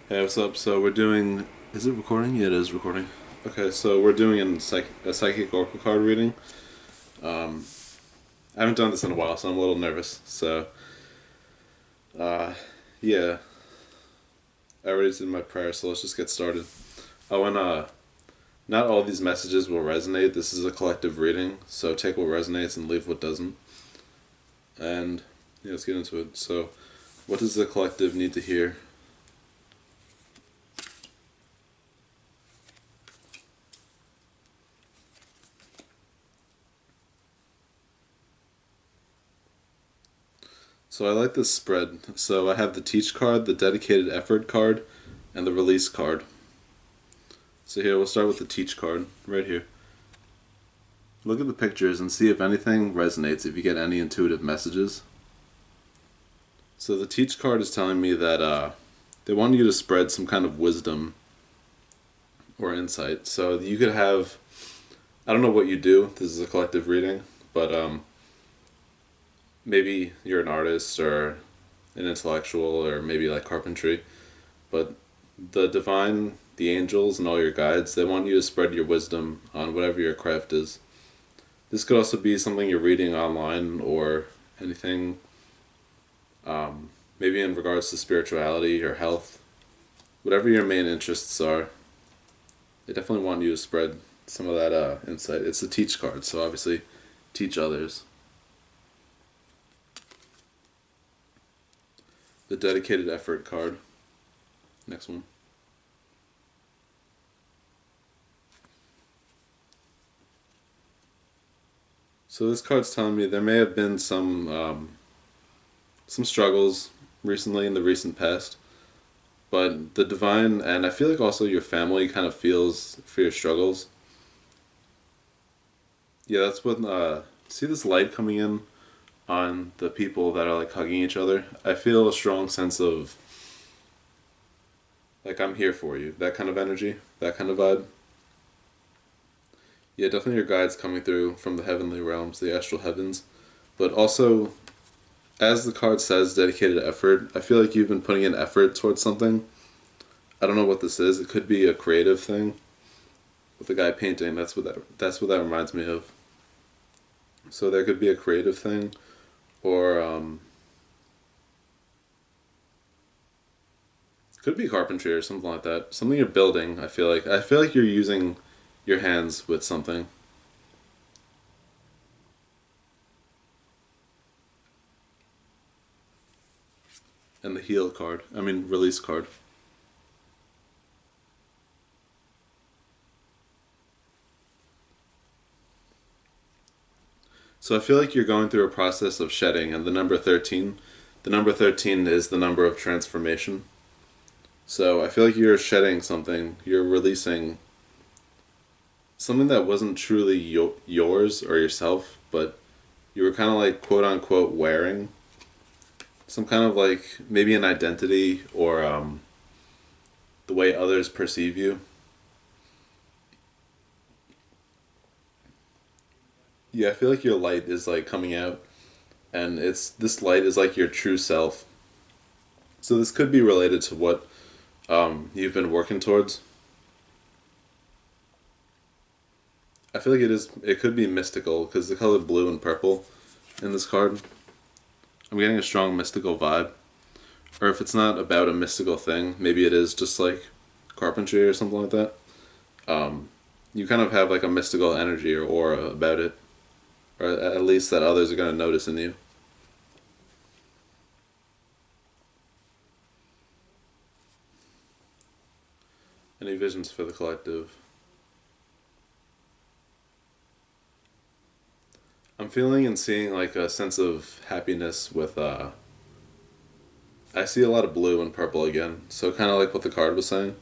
Hey, what's up? So we're doing. Is it recording? Yeah, it is recording. Okay, so we're doing a psychic oracle card reading. I haven't done this in a while, so I'm a little nervous. So, yeah, I already did my prayer, so let's just get started. Oh, and not all these messages will resonate. This is a collective reading, so take what resonates and leave what doesn't. And yeah, let's get into it. So, what does the collective need to hear? So I like this spread. So I have the teach card, the dedicated effort card, and the release card. So here, we'll start with the teach card, right here. Look at the pictures and see if anything resonates, if you get any intuitive messages. So the teach card is telling me that they want you to spread some kind of wisdom or insight. So you could have, I don't know what you do, this is a collective reading, but maybe you're an artist or an intellectual or maybe like carpentry, but the divine, the angels, and all your guides, they want you to spread your wisdom on whatever your craft is. This could also be something you're reading online or anything, maybe in regards to spirituality or health. Whatever your main interests are, they definitely want you to spread some of that insight. It's the teach card, so obviously teach others. The dedicated effort card, next one. So this card's telling me there may have been some struggles recently in the recent past, but the divine, and I feel like also your family kind of feels for your struggles. Yeah, that's what. See this light coming in on the people that are like hugging each other. I feel a strong sense of like I'm here for you. That kind of energy, that kind of vibe. Yeah, definitely your guides coming through from the heavenly realms, the astral heavens, but also as the card says, dedicated effort. I feel like you've been putting in effort towards something. I don't know what this is. It could be a creative thing with the guy painting. That's what that reminds me of. So there could be a creative thing, or could be carpentry or something like that. Something you're building. I feel like you're using your hands with something. And the heal card. I mean release card. So I feel like you're going through a process of shedding, and the number 13 is the number of transformation. So I feel like you're shedding something. You're releasing something that wasn't truly yours or yourself, but you were kind of like quote unquote wearing some kind of like maybe an identity or the way others perceive you. Yeah, I feel like your light is like coming out, and it's this light is like your true self. So this could be related to what you've been working towards. I feel like it is. It could be mystical because the color blue and purple in this card. I'm getting a strong mystical vibe. Or if it's not about a mystical thing, maybe it is just like carpentry or something like that. You kind of have like a mystical energy or aura about it, or at least that others are going to notice in you. Any visions for the collective? I'm feeling and seeing like a sense of happiness with. I see a lot of blue and purple again, so kind of like what the card was saying,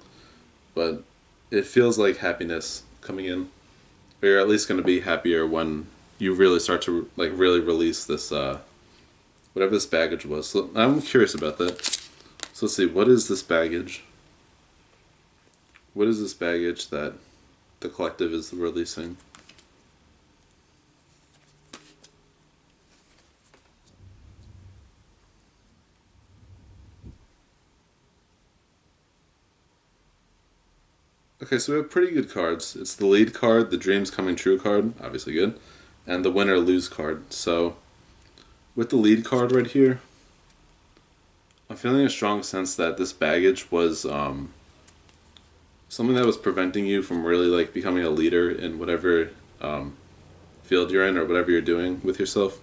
but it feels like happiness coming in. Or you're at least going to be happier when you really start to like really release this whatever this baggage was. So I'm curious about that. So let's see, what is this baggage? What is this baggage that the collective is releasing? Okay, so we have pretty good cards. It's the lead card, the dreams coming true card, obviously good, and the win or lose card. So with the lead card right here, I'm feeling a strong sense that this baggage was something that was preventing you from really like becoming a leader in whatever um, field you're in or whatever you're doing with yourself.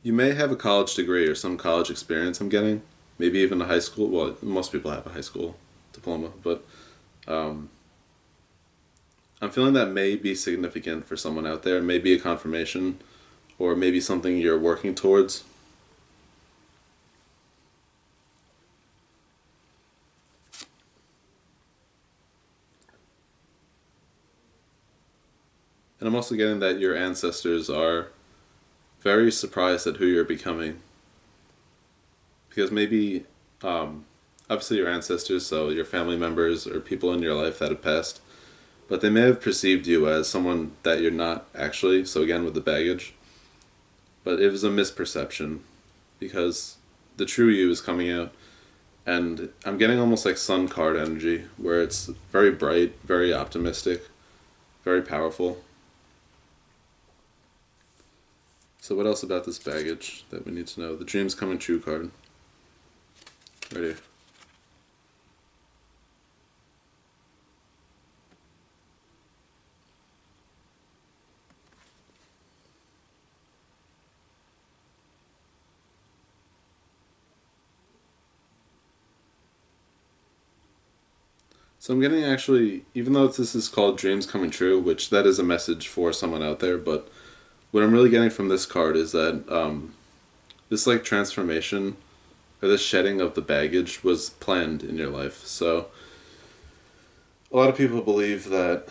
You may have a college degree or some college experience. I'm getting maybe even a high school. Well, most people have a high school diploma, but um, I'm feeling that may be significant for someone out there. Maybe a confirmation, or maybe something you're working towards. And I'm also getting that your ancestors are very surprised at who you're becoming. Because maybe, um, obviously, your ancestors, so your family members or people in your life that have passed, but they may have perceived you as someone that you're not actually, so again, with the baggage. But it was a misperception because the true you is coming out. And I'm getting almost like sun card energy, where it's very bright, very optimistic, very powerful. So what else about this baggage that we need to know? The dreams coming true card. Right here. So I'm getting actually, even though this is called dreams coming true, which that is a message for someone out there, but what I'm really getting from this card is that this like transformation or this shedding of the baggage was planned in your life. So a lot of people believe that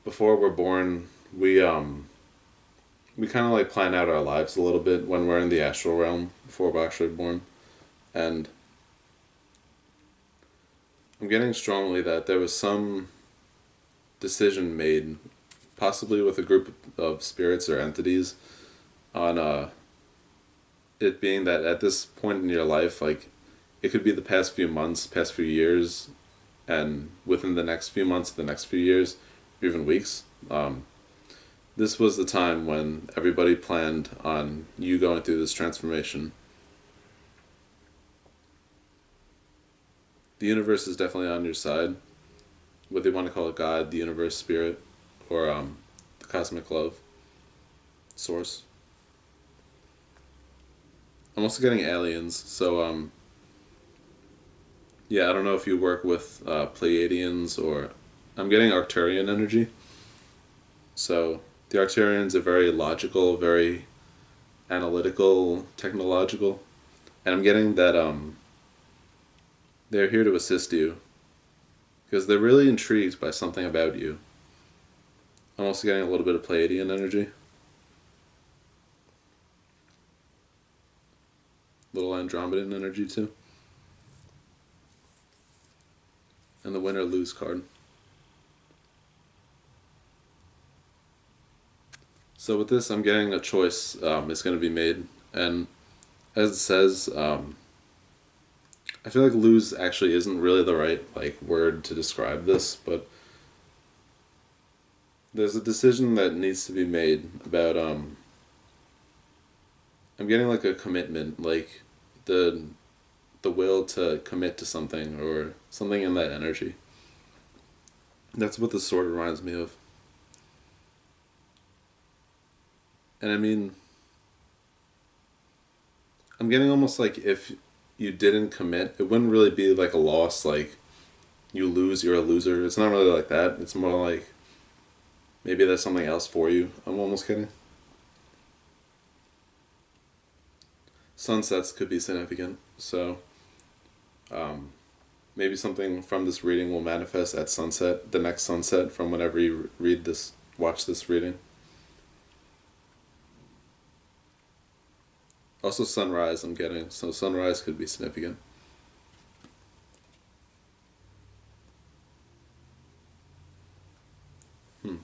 before we're born, we kind of like plan out our lives a little bit when we're in the astral realm before we're actually born, and I'm getting strongly that there was some decision made, possibly with a group of spirits or entities, on it being that at this point in your life, like it could be the past few months, past few years, and within the next few months, the next few years, even weeks. This was the time when everybody planned on you going through this transformation. The universe is definitely on your side, whether you want to call it God, the universe, spirit, or the cosmic love, source. I'm also getting aliens, so yeah, I don't know if you work with Pleiadians or I'm getting Arcturian energy. So the Arcturians are very logical, very analytical, technological, and I'm getting that they're here to assist you because they're really intrigued by something about you. I'm also getting a little bit of Pleiadian energy, little Andromedan energy too, and the win or lose card. So with this, I'm getting a choice is going to be made, and as it says, I feel like lose actually isn't really the right like word to describe this, but there's a decision that needs to be made about I'm getting like a commitment, like the the will to commit to something or something in that energy. That's what the sword reminds me of. And I mean, I'm getting almost like if you didn't commit, it wouldn't really be like a loss, like you lose, you're a loser. It's not really like that. It's more like maybe there's something else for you. I'm almost kidding. Sunsets could be significant. So um, maybe something from this reading will manifest at sunset, the next sunset from whenever you read this, watch this reading. Also, sunrise, I'm getting. So, sunrise could be significant. Hmm.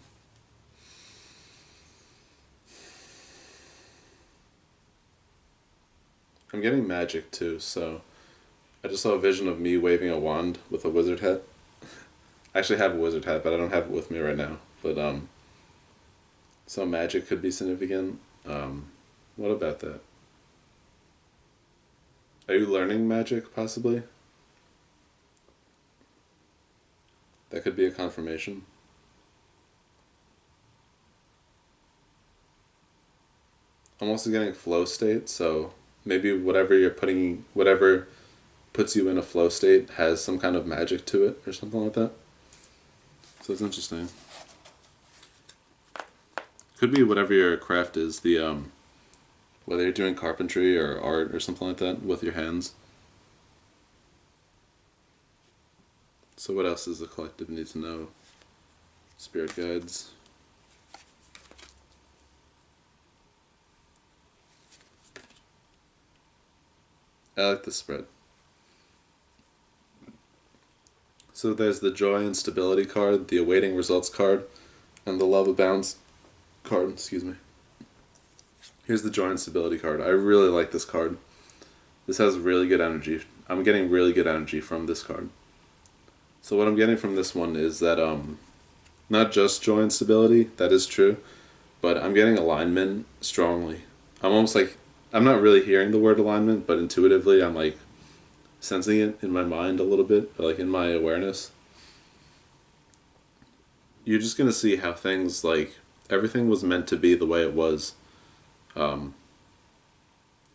I'm getting magic too, so I just saw a vision of me waving a wand with a wizard hat. I actually have a wizard hat, but I don't have it with me right now. But so magic could be significant. What about that? Are you learning magic, possibly? That could be a confirmation. I'm also getting flow state, so maybe whatever puts you in a flow state has some kind of magic to it or something like that. So it's interesting. Could be whatever your craft is, whether you're doing carpentry or art or something like that with your hands. So what else does the collective need to know? Spirit guides. I like this spread. So there's the joy and stability card, the awaiting results card, and the love abounds card, excuse me. Here's the joy and stability card. I really like this card. This has really good energy. I'm getting really good energy from this card. So what I'm getting from this one is that not just joy and stability, that is true, but I'm getting alignment strongly. I'm not really hearing the word alignment, but intuitively I'm like sensing it in my mind a little bit, like in my awareness. You're just gonna see how things, like, everything was meant to be the way it was in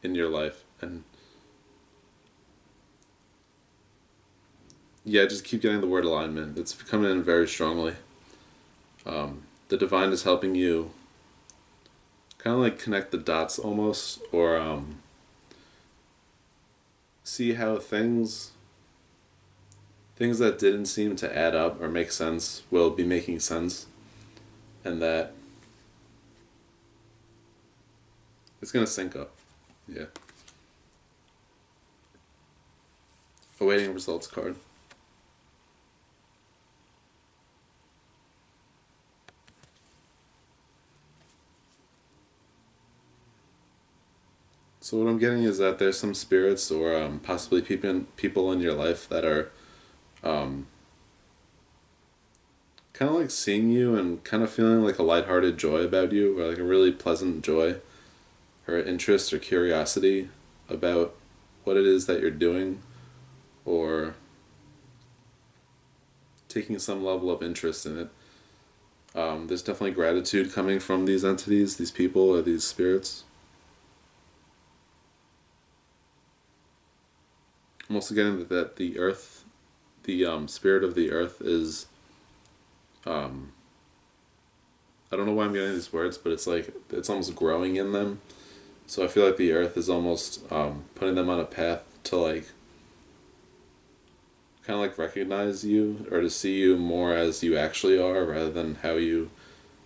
your life. And yeah, just keep getting the word alignment. It's coming in very strongly. The divine is helping you kind of like connect the dots almost, or see how things that didn't seem to add up or make sense will be making sense, and that it's gonna sync up. Yeah. Awaiting results card. So what I'm getting is that there's some spirits or possibly people in your life that are kind of like seeing you and kind of feeling like a lighthearted joy about you, or like a really pleasant joy or interest or curiosity about what it is that you're doing, or taking some level of interest in it. There's definitely gratitude coming from these entities, these people, or these spirits. I'm also getting that the earth, the spirit of the earth is, I don't know why I'm getting these words, but it's like, it's almost growing in them. So I feel like the earth is almost putting them on a path to like, kind of like recognize you, or to see you more as you actually are rather than how you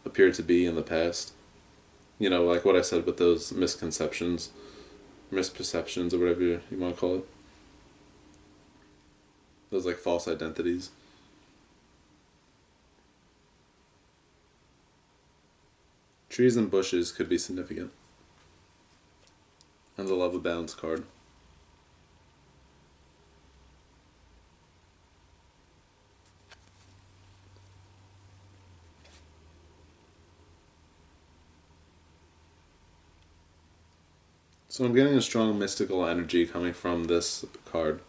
appear to be in the past. You know, like what I said with those misconceptions, misperceptions, or whatever you want to call it. Those like false identities. Trees and bushes could be significant. And the love of balance card. So I'm getting a strong mystical energy coming from this card.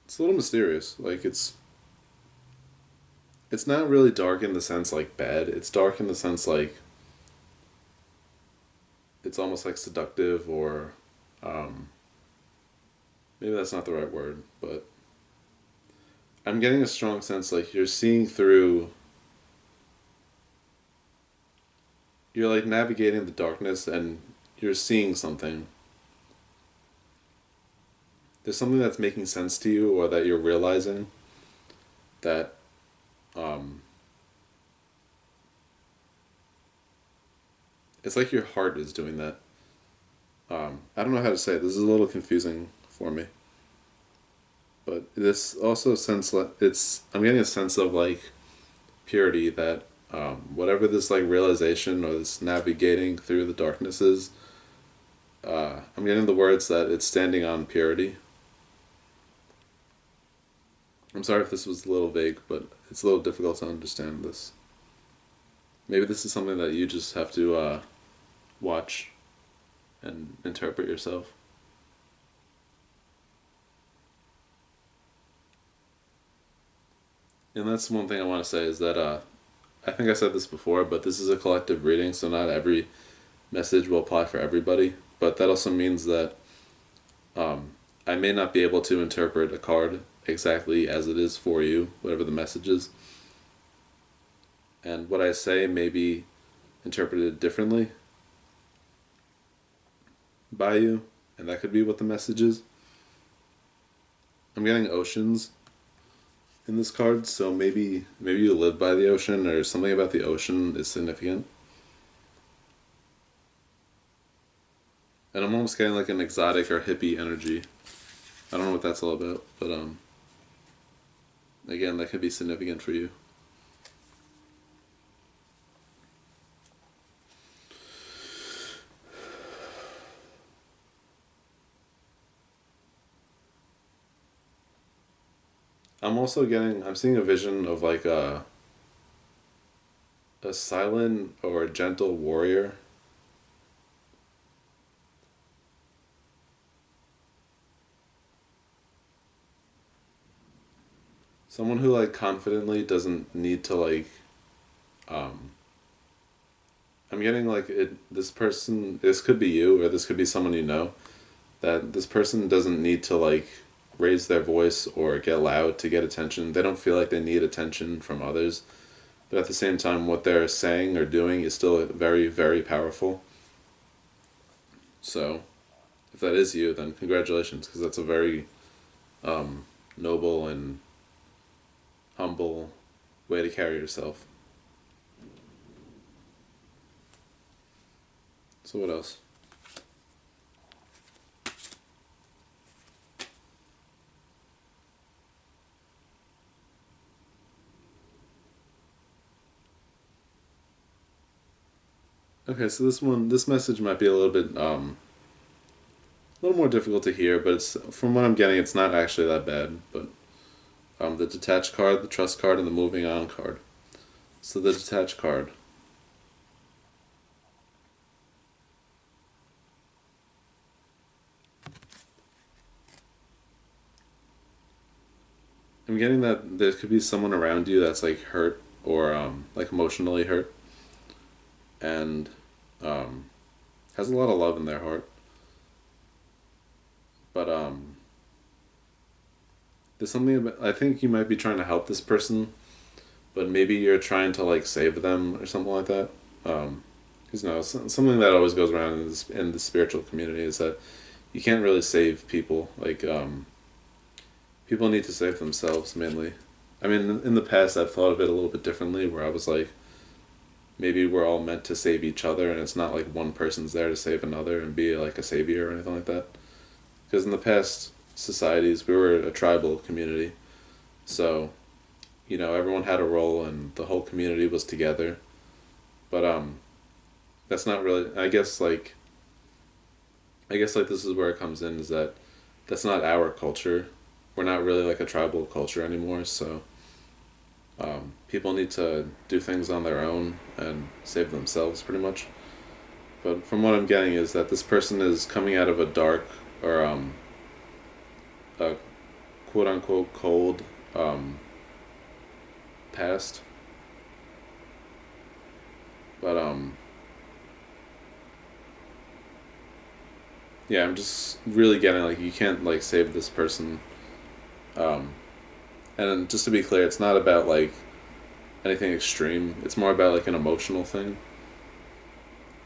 It's a little mysterious. Like it's not really dark in the sense like bad. It's dark in the sense like it's almost like seductive, or maybe that's not the right word, but I'm getting a strong sense like you're seeing through, you're like navigating the darkness and you're seeing something. There's something that's making sense to you, or that you're realizing that it's like your heart is doing that. I don't know how to say it. This is a little confusing for me. But this also sense like I'm getting a sense of like purity, that whatever this like realization or this navigating through the darkness is, I'm getting the words that it's standing on purity. I'm sorry if this was a little vague, but it's a little difficult to understand this. Maybe this is something that you just have to watch and interpret yourself. And that's one thing I want to say is that I think I said this before, but this is a collective reading, so not every message will apply for everybody. But that also means that I may not be able to interpret a card exactly as it is for you, whatever the message is. And what I say may be interpreted differently by you, and that could be what the message is. I'm getting oceans in this card, so maybe you live by the ocean, or something about the ocean is significant. And I'm almost getting like an exotic or hippie energy. I don't know what that's all about, but again, that could be significant for you. I'm seeing a vision of like a silent or a gentle warrior. Someone who like confidently doesn't need to like um I'm getting like this person, this could be you or this could be someone you know, that this person doesn't need to like raise their voice or get loud to get attention. They don't feel like they need attention from others. But at the same time, what they're saying or doing is still very, very powerful. So, if that is you, then congratulations, because that's a very noble and humble way to carry yourself. So what else? Okay, so this message might be a little more difficult to hear, but it's from what I'm getting, it's not actually that bad. But the detached card, the trust card, and the moving on card. So the detached card. I'm getting that there could be someone around you that's like hurt or like emotionally hurt, and um, has a lot of love in their heart. But there's something about, I think you might be trying to help this person, but maybe you're trying to like save them or something like that. Because no, something that always goes around in the spiritual community is that you can't really save people. Like people need to save themselves mainly. I mean, in the past, I've thought of it a little bit differently, where I was like, maybe we're all meant to save each other, and it's not like one person's there to save another and be like a savior or anything like that. Because in the past societies, we were a tribal community, so everyone had a role and the whole community was together. But that's not really. I guess like this is where it comes in, is that that's not our culture. We're not really like a tribal culture anymore, so people need to do things on their own and save themselves pretty much. But from what I'm getting is that this person is coming out of a dark or a quote unquote cold past. But yeah, I'm just really getting like you can't like save this person. Um, and just to be clear, it's not about like anything extreme. It's more about like an emotional thing.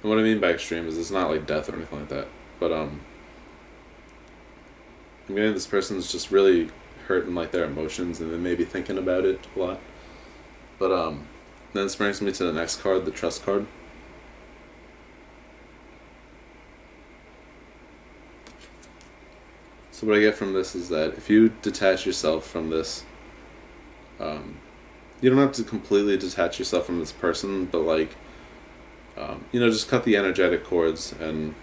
And what I mean by extreme is it's not like death or anything like that. But I'm getting this person's just really hurting like their emotions and then maybe thinking about it a lot. But then this brings me to the next card, the trust card. So what I get from this is that if you detach yourself from this, um, you don't have to completely detach yourself from this person, but like, just cut the energetic cords and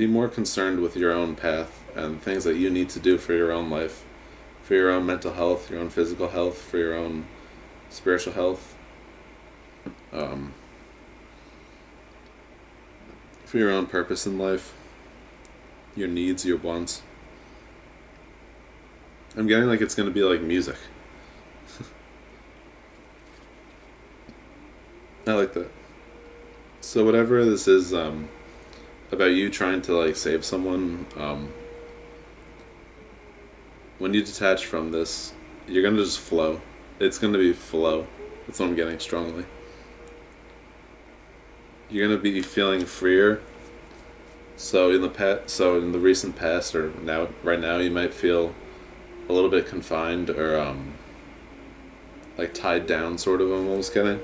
be more concerned with your own path and things that you need to do for your own life, for your own mental health, your own physical health, for your own spiritual health, um, for your own purpose in life, your needs, your wants. I'm getting like it's going to be like music. I like that. So whatever this is about you trying to like save someone, when you detach from this, you're gonna just flow. It's gonna be flow. That's what I'm getting strongly. You're gonna be feeling freer. So in the recent past, or now, right now, you might feel a little bit confined or like tied down, sort of. I'm almost getting.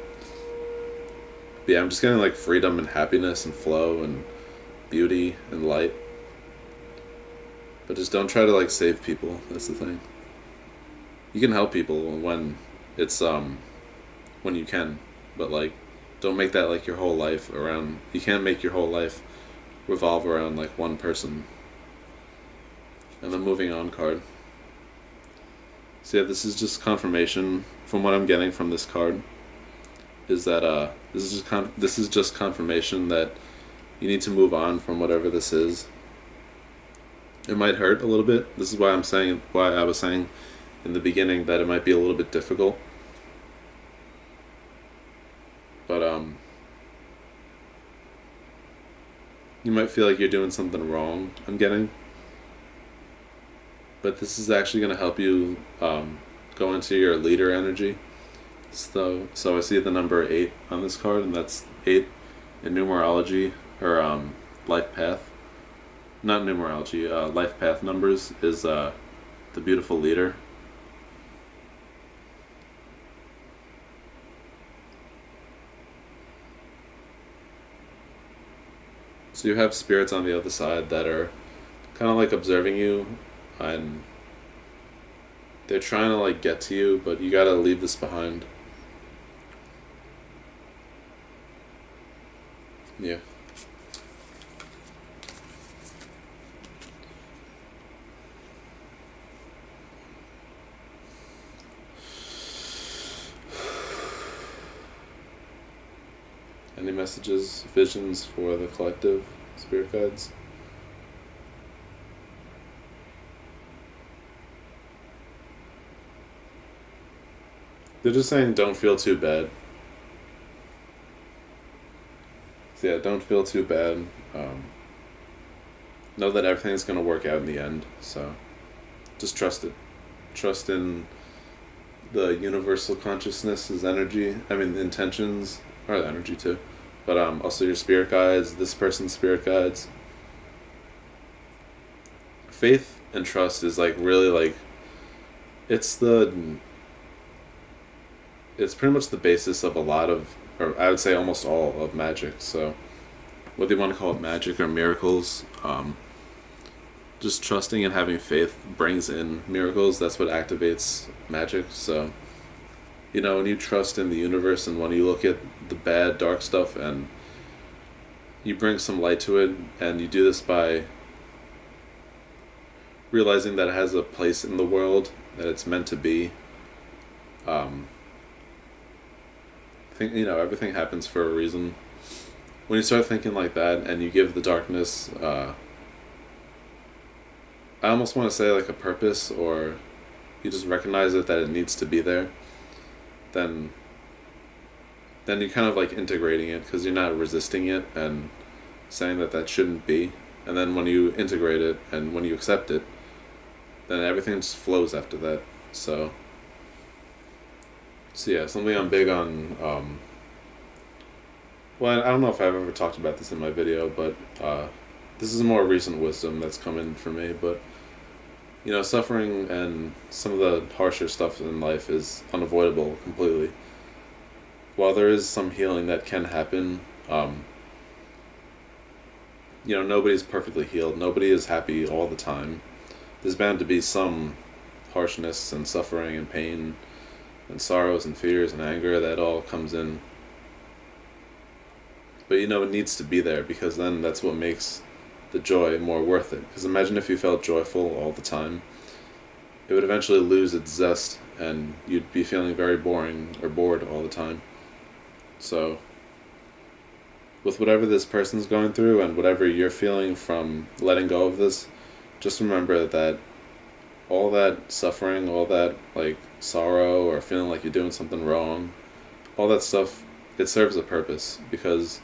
But yeah, I'm just getting like freedom and happiness and flow and beauty and light. But just don't try to like save people. That's the thing. You can help people when it's when you can, but like don't make that like your whole life around. You can't make your whole life revolve around like one person. And the moving on card. So yeah, this is just confirmation from what I'm getting from this card. Is that this is just confirmation that you need to move on from whatever this is. It might hurt a little bit. This is why I was saying in the beginning that it might be a little bit difficult. But you might feel like you're doing something wrong, I'm getting. But this is actually going to help you go into your leader energy. So I see the number 8 on this card, and that's 8 in numerology, or life path. Not numerology, life path numbers is the beautiful leader. So you have spirits on the other side that are kind of like observing you, and they're trying to like get to you, but you gotta leave this behind. Yeah. Any messages, visions for the collective, spirit guides? They're just saying don't feel too bad. So yeah, don't feel too bad. Know that everything's going to work out in the end, so just trust it. Trust in the universal consciousness's energy. I mean, the intentions are the energy too. But also your spirit guides, this person's spirit guides. Faith and trust is like really like, it's pretty much the basis of a lot of, or I would say almost all of magic. So whether you want to call it magic or miracles, just trusting and having faith brings in miracles. That's what activates magic. So when you trust in the universe and when you look at the bad, dark stuff and you bring some light to it, and you do this by realizing that it has a place in the world, that it's meant to be. I think, everything happens for a reason. When you start thinking like that and you give the darkness, I almost want to say like a purpose, or you just recognize it that it needs to be there, then you're kind of like integrating it, because you're not resisting it and saying that shouldn't be. And then when you integrate it and when you accept it, then everything just flows after that. So yeah, something I'm big on. Well, I don't know if I've ever talked about this in my video, but this is more recent wisdom that's come in for me. But suffering and some of the harsher stuff in life is unavoidable completely. While there is some healing that can happen, nobody's perfectly healed. Nobody is happy all the time. There's bound to be some harshness and suffering and pain and sorrows and fears and anger that all comes in. But it needs to be there, because then that's what makes the joy more worth it. Because imagine if you felt joyful all the time, it would eventually lose its zest and you'd be feeling very boring or bored all the time. So, with whatever this person's going through and whatever you're feeling from letting go of this, just remember that all that suffering, all that like sorrow or feeling like you're doing something wrong, all that stuff, it serves a purpose because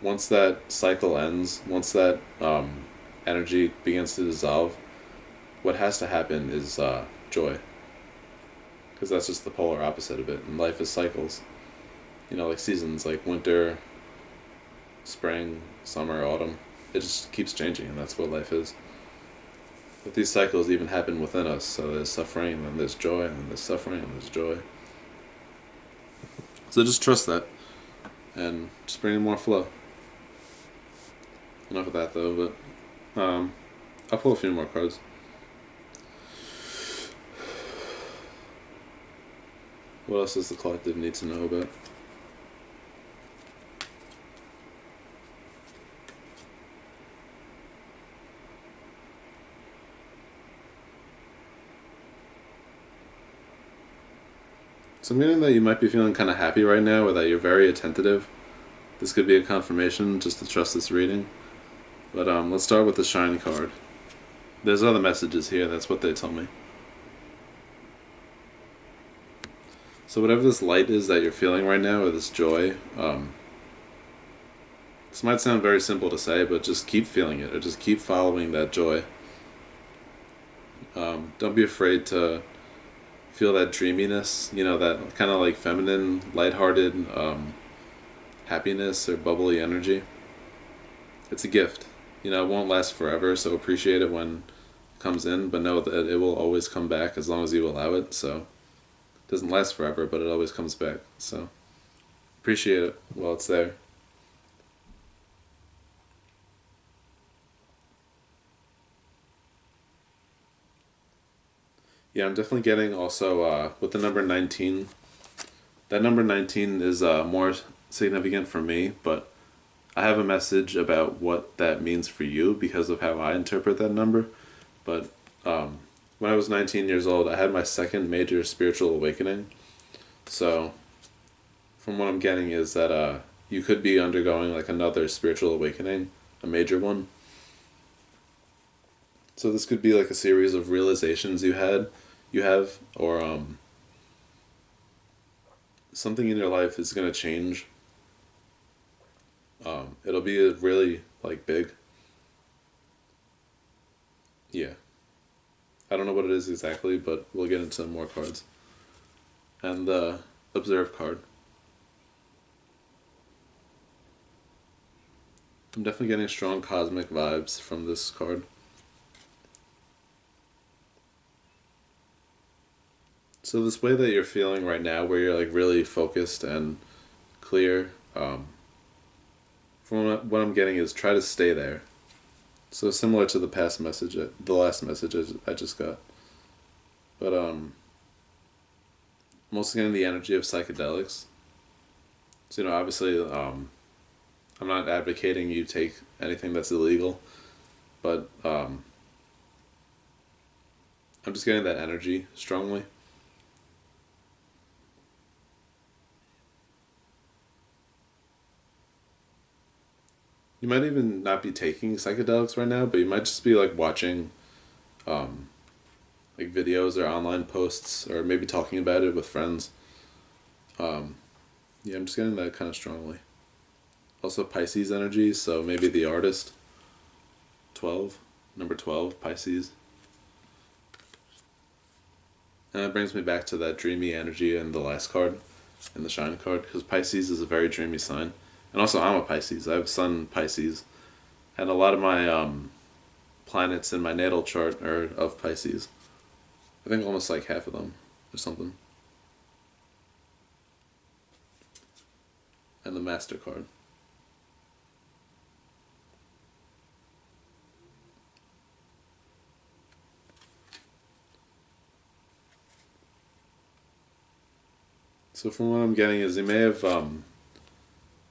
once that cycle ends, once that energy begins to dissolve, what has to happen is joy. Because that's just the polar opposite of it. And life is cycles. You know, like seasons, like winter, spring, summer, autumn. It just keeps changing, and that's what life is. But these cycles even happen within us. So there's suffering, and then there's joy, and then there's suffering, and there's joy. So just trust that, and just bring in more flow. Enough of that, though, but I'll pull a few more cards. What else does the collective need to know about? So I'm getting that you might be feeling kind of happy right now, or that you're very attentive. This could be a confirmation just to trust this reading. But let's start with the Shine card. There's other messages here, that's what they tell me. So whatever this light is that you're feeling right now, or this joy, this might sound very simple to say, but just keep feeling it, or just keep following that joy. Don't be afraid to feel that dreaminess, you know, that kind of like feminine, lighthearted happiness or bubbly energy. It's a gift. You know, it won't last forever, so appreciate it when it comes in, but know that it will always come back as long as you allow it. So it doesn't last forever, but it always comes back. So appreciate it while it's there. Yeah, I'm definitely getting also with the number 19. That number 19 is more significant for me, but I have a message about what that means for you because of how I interpret that number. But when I was 19 years old, I had my second major spiritual awakening. So, from what I'm getting is that you could be undergoing like another spiritual awakening, a major one. So this could be like a series of realizations you have, or something in your life is gonna change. It'll be a really like big. Yeah, I don't know what it is exactly, but we'll get into more cards. And the Observe card. I'm definitely getting strong cosmic vibes from this card. So this way that you're feeling right now, where you're like really focused and clear, from what I'm getting is try to stay there. So similar to the past message, the last message I just got. But I'm also getting the energy of psychedelics. So you know, obviously, I'm not advocating you take anything that's illegal, but I'm just getting that energy strongly. You might even not be taking psychedelics right now, but you might just be like watching um, like videos or online posts or maybe talking about it with friends. Um, yeah, I'm just getting that kind of strongly. Also Pisces energy, so maybe the artist, 12, number 12, Pisces. And that brings me back to that dreamy energy in the last card, in the Shine card, because Pisces is a very dreamy sign. And also I'm a Pisces, I have Sun Pisces. And a lot of my planets in my natal chart are of Pisces. I think almost like half of them, or something. And the Master card. So from what I'm getting is you may have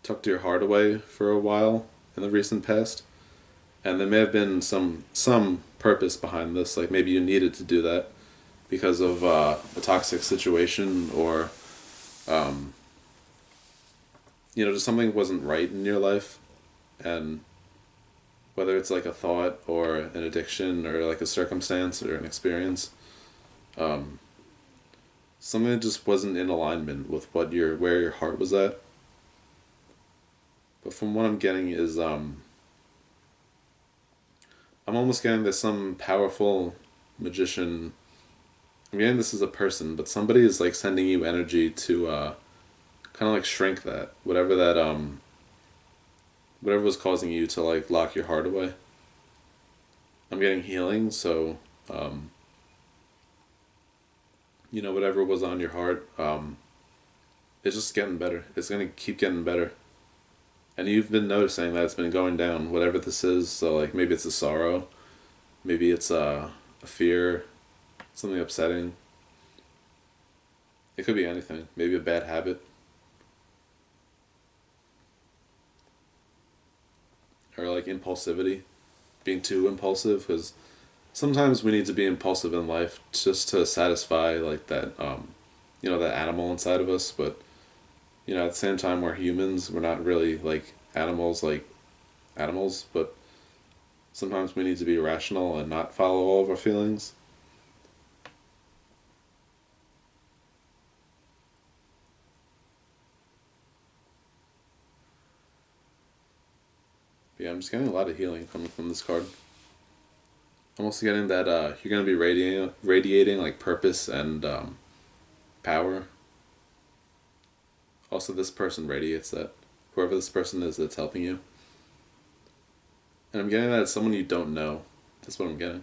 tucked your heart away for a while in the recent past, And there may have been some purpose behind this, like maybe you needed to do that because of a toxic situation, or just something wasn't right in your life, and whether it's like a thought or an addiction or like a circumstance or an experience, something that just wasn't in alignment with where your heart was at. But from what I'm getting is I'm almost getting that some powerful magician. I'm getting this as a person, but somebody is like sending you energy to kind of like shrink whatever was causing you to like lock your heart away. I'm getting healing, so whatever was on your heart, it's just getting better. It's gonna keep getting better, and you've been noticing that it's been going down. Whatever this is, so like maybe it's a sorrow, maybe it's a fear, something upsetting. It could be anything. Maybe a bad habit, or like impulsivity, being too impulsive, because sometimes we need to be impulsive in life just to satisfy like that animal inside of us. But at the same time, we're humans. We're not really like animals, but sometimes we need to be rational and not follow all of our feelings. But yeah, I'm just getting a lot of healing coming from this card. I'm also getting that you're gonna be radiating like purpose and power. Also, this person radiates that. Whoever this person is that's helping you. And I'm getting that it's someone you don't know. That's what I'm getting.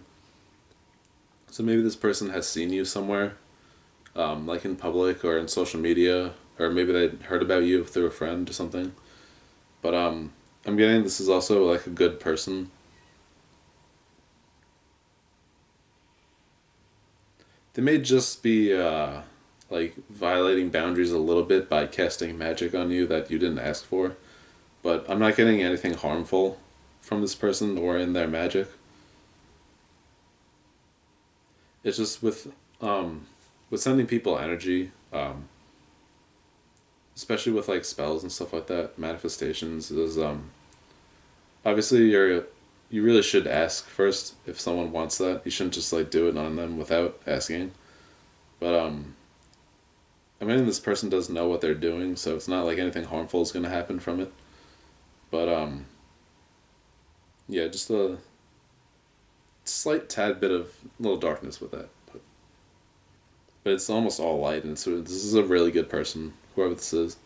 So maybe this person has seen you somewhere, like in public or in social media, or maybe they heard about you through a friend or something. But I'm getting this is also like a good person. They may just be like violating boundaries a little bit by casting magic on you that you didn't ask for. But I'm not getting anything harmful from this person or in their magic. It's just with sending people energy, especially with like spells and stuff like that, manifestations is obviously you really should ask first if someone wants that. You shouldn't just like do it on them without asking. But I mean, this person does know what they're doing, so it's not like anything harmful is going to happen from it. But yeah, just a slight tad bit of little darkness with that. But it's almost all light, and this is a really good person, whoever this is.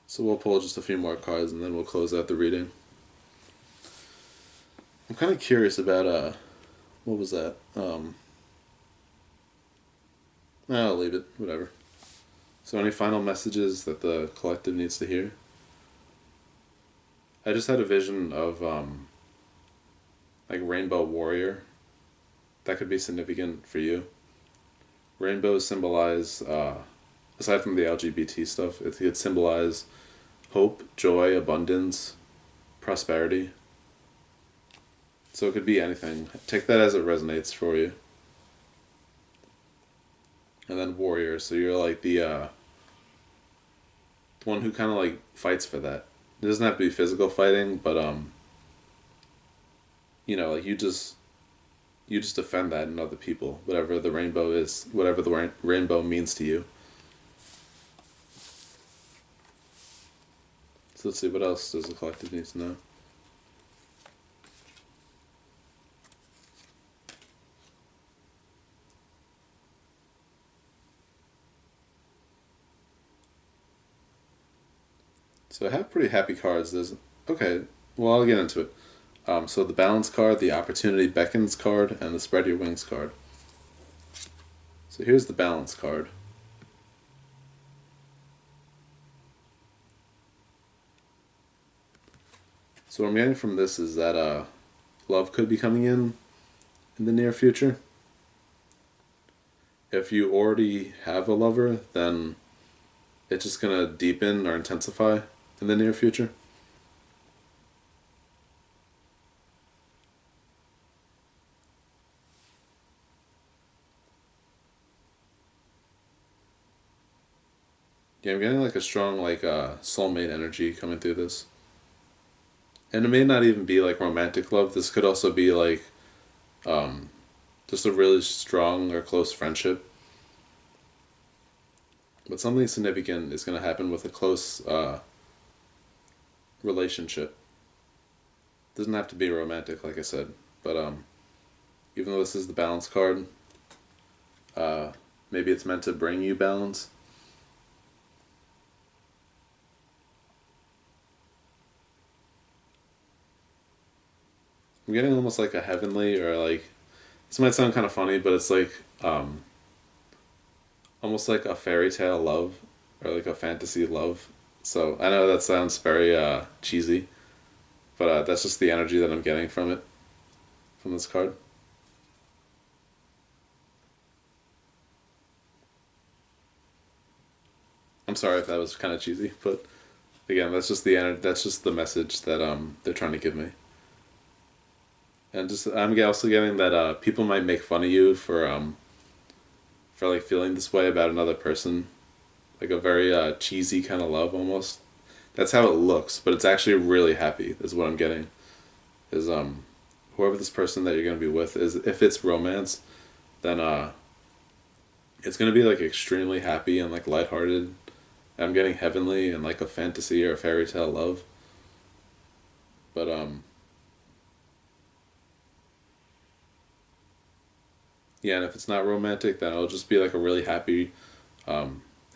So we'll pull just a few more cards, and then we'll close out the reading. I'm kind of curious about what was that? I'll leave it. Whatever. So any final messages that the collective needs to hear? I just had a vision of like Rainbow Warrior. That could be significant for you. Rainbows symbolize, aside from the LGBT stuff, it could symbolize hope, joy, abundance, prosperity. So it could be anything. Take that as it resonates for you. And then warrior, so you're like the one who kind of like fights for that. It doesn't have to be physical fighting, but like you just defend that in other people, whatever the rainbow is, whatever the rainbow means to you. So let's see, what else does the collective need to know? So I have pretty happy cards. Okay, well, I'll get into it. So the balance card, the opportunity beckons card, and the spread your wings card. So here's the balance card. So what I'm getting from this is that love could be coming in the near future. If you already have a lover, then it's just gonna deepen or intensify in the near future. Yeah, I'm getting like a strong like soulmate energy coming through this. And it may not even be like romantic love. This could also be like um, just a really strong or close friendship. But something significant is going to happen with a close relationship. Doesn't have to be romantic, like I said. But even though this is the balance card, uh, maybe it's meant to bring you balance. I'm getting almost like a heavenly or like this might sound kind of funny, but it's like almost like a fairy tale love or like a fantasy love. So I know that sounds very cheesy, but that's just the energy that I'm getting from it, from this card. I'm sorry if that was kind of cheesy, but again, that's just the energy. That's just the message that they're trying to give me. And just I'm also getting that people might make fun of you for like feeling this way about another person, like a very cheesy kind of love almost. That's how it looks, but it's actually really happy. Is what I'm getting. Is whoever this person that you're gonna be with is, if it's romance, then it's gonna be like extremely happy and like lighthearted. I'm getting heavenly and like a fantasy or a fairy tale love. But yeah, and if it's not romantic, then it'll just be like a really happy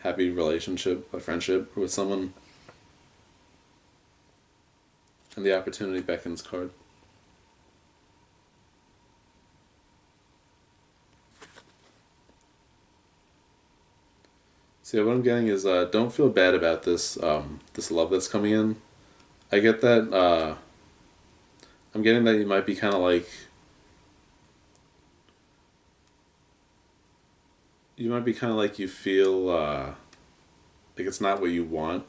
relationship, a friendship with someone, and the opportunity beckons card. So yeah, what I'm getting is don't feel bad about this love that's coming in. I get that. I'm getting that you might be kind of like you feel like it's not what you want.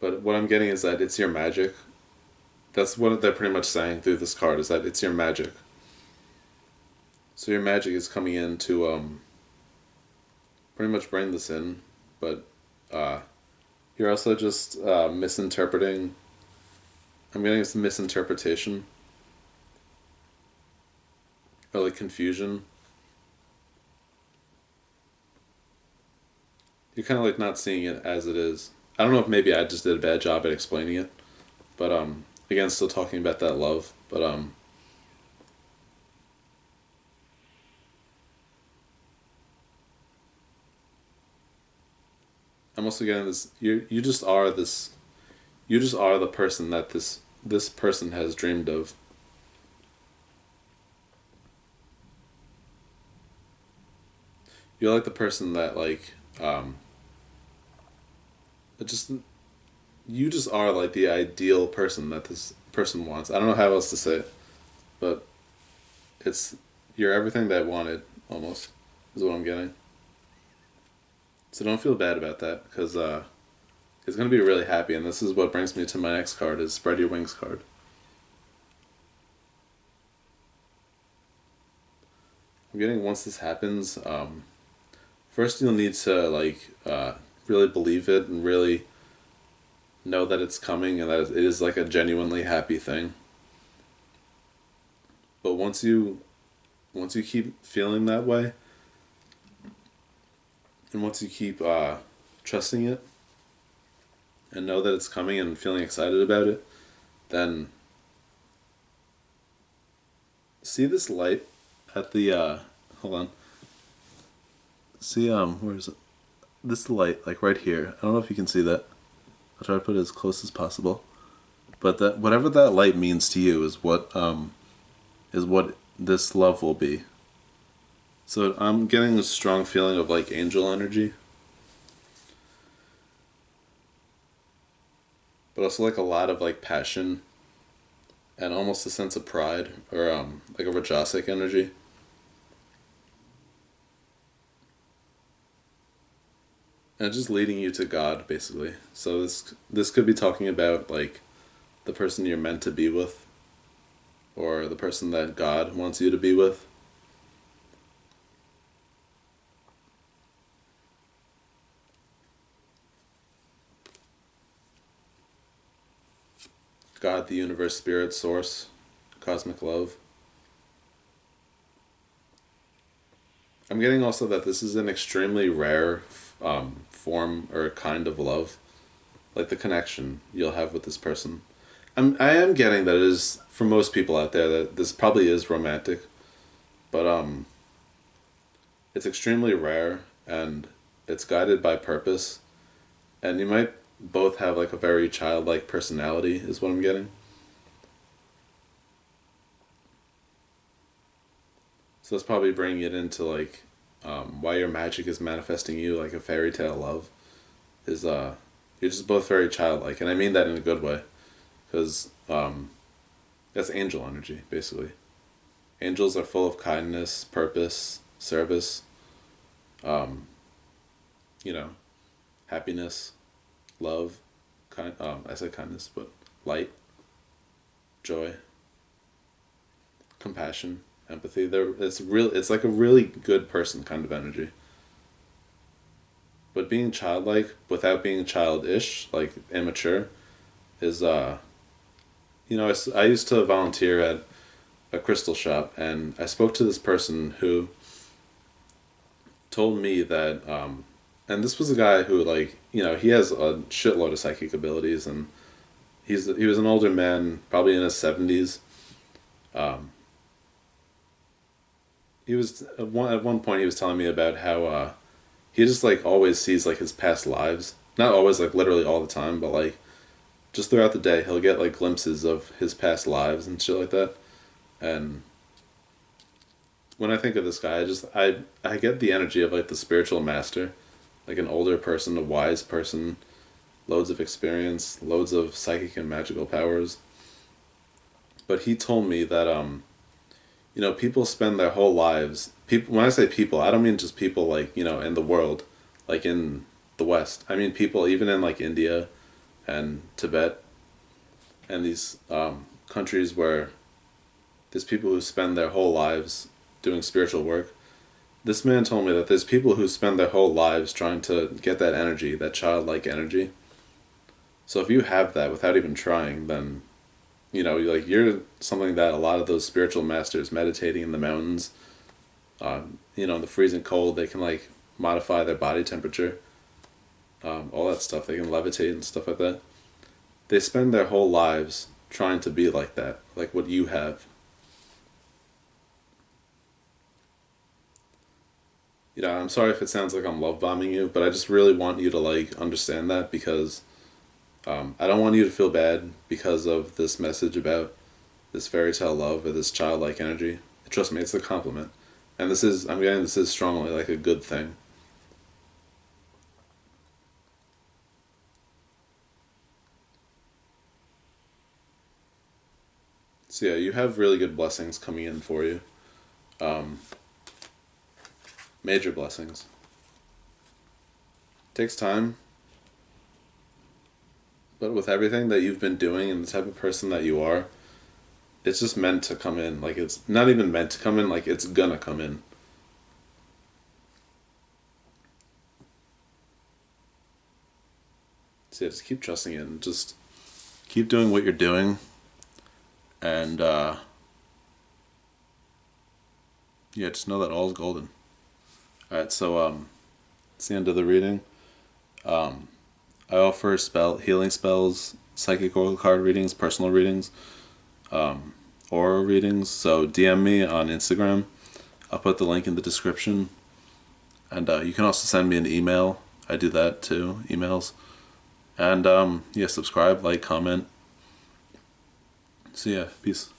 But what I'm getting is that it's your magic. That's what they're pretty much saying through this card, is that it's your magic. So your magic is coming in to pretty much bring this in, but uh, you're also just misinterpreting. I'm getting some misinterpretation or like confusion. You're kind of like not seeing it as it is. I don't know if maybe I just did a bad job at explaining it, but again, still talking about that love, but I'm also getting this. You just are this. You just are the person that this person has dreamed of. You're like the person that like it just you just are like the ideal person that this person wants. I don't know how else to say it, but it's you're everything they wanted almost is what I'm getting. So don't feel bad about that because it's gonna be really happy, and this is what brings me to my next card is spread your wings card. I'm getting once this happens, first you'll need to like really believe it and really know that it's coming and that it is like a genuinely happy thing. But once you keep feeling that way, and once you keep trusting it and know that it's coming and feeling excited about it, then see this light at the hold on. See where is it? This light like right here. I don't know if you can see that. I'll try to put it as close as possible. But that whatever that light means to you is what this love will be. So I'm getting a strong feeling of like angel energy, but also like a lot of like passion and almost a sense of pride or like a Rajasic energy. and just leading you to God, basically. So this could be talking about like the person you're meant to be with, or the person that God wants you to be with. God, the universe, spirit, source, cosmic love. I'm getting also that this is an extremely rare form or kind of love, like the connection you'll have with this person. I am getting that it is for most people out there that this probably is romantic, but it's extremely rare and it's guided by purpose, and you might both have like a very childlike personality, is what I'm getting. So that's probably bringing it into like why your magic is manifesting you like a fairy tale love is you're just both very childlike, and I mean that in a good way, because that's angel energy basically. Angels are full of kindness, purpose, service, um, you know, happiness, love, I said kindness, but light, joy, compassion, empathy. It's like a really good person kind of energy. But being childlike without being childish, like immature, is I used to volunteer at a crystal shop, and I spoke to this person who told me that and this was a guy who, like, he has a shitload of psychic abilities, and he was an older man, probably in his 70s. um he was at one point he was telling me about how he just like always sees like his past lives, not always like literally all the time, but like just throughout the day he'll get like glimpses of his past lives and shit like that. And when I think of this guy, I get the energy of like the spiritual master, like an older person, a wise person, loads of experience, loads of psychic and magical powers. But he told me that people spend their whole lives. People, when I say people, I don't mean just people like in the world, like in the West. I mean people even in like India and Tibet and these countries where there's people who spend their whole lives doing spiritual work. This man told me that there's people who spend their whole lives trying to get that energy, that childlike energy. So if you have that without even trying, then you're something that a lot of those spiritual masters meditating in the mountains, in the freezing cold, they can like modify their body temperature, all that stuff. They can levitate and stuff like that. They spend their whole lives trying to be like that, like what you have. I'm sorry if it sounds like I'm love bombing you, but I just really want you to like understand that, because I don't want you to feel bad because of this message about this fairy tale love or this childlike energy. Trust me, it's a compliment, and this is strongly like a good thing. So yeah, you have really good blessings coming in for you, um, major blessings. Takes time, but with everything that you've been doing and the type of person that you are, it's just meant to come in. Like, it's not even meant to come in, like it's gonna come in. So yeah, just keep trusting it and just keep doing what you're doing. And yeah, just know that all's golden. Alright, so it's the end of the reading. I offer healing spells, psychic oracle card readings, personal readings, aura readings. So DM me on Instagram. I'll put the link in the description. And you can also send me an email. I do that too, emails. And yeah, subscribe, like, comment. So yeah, peace.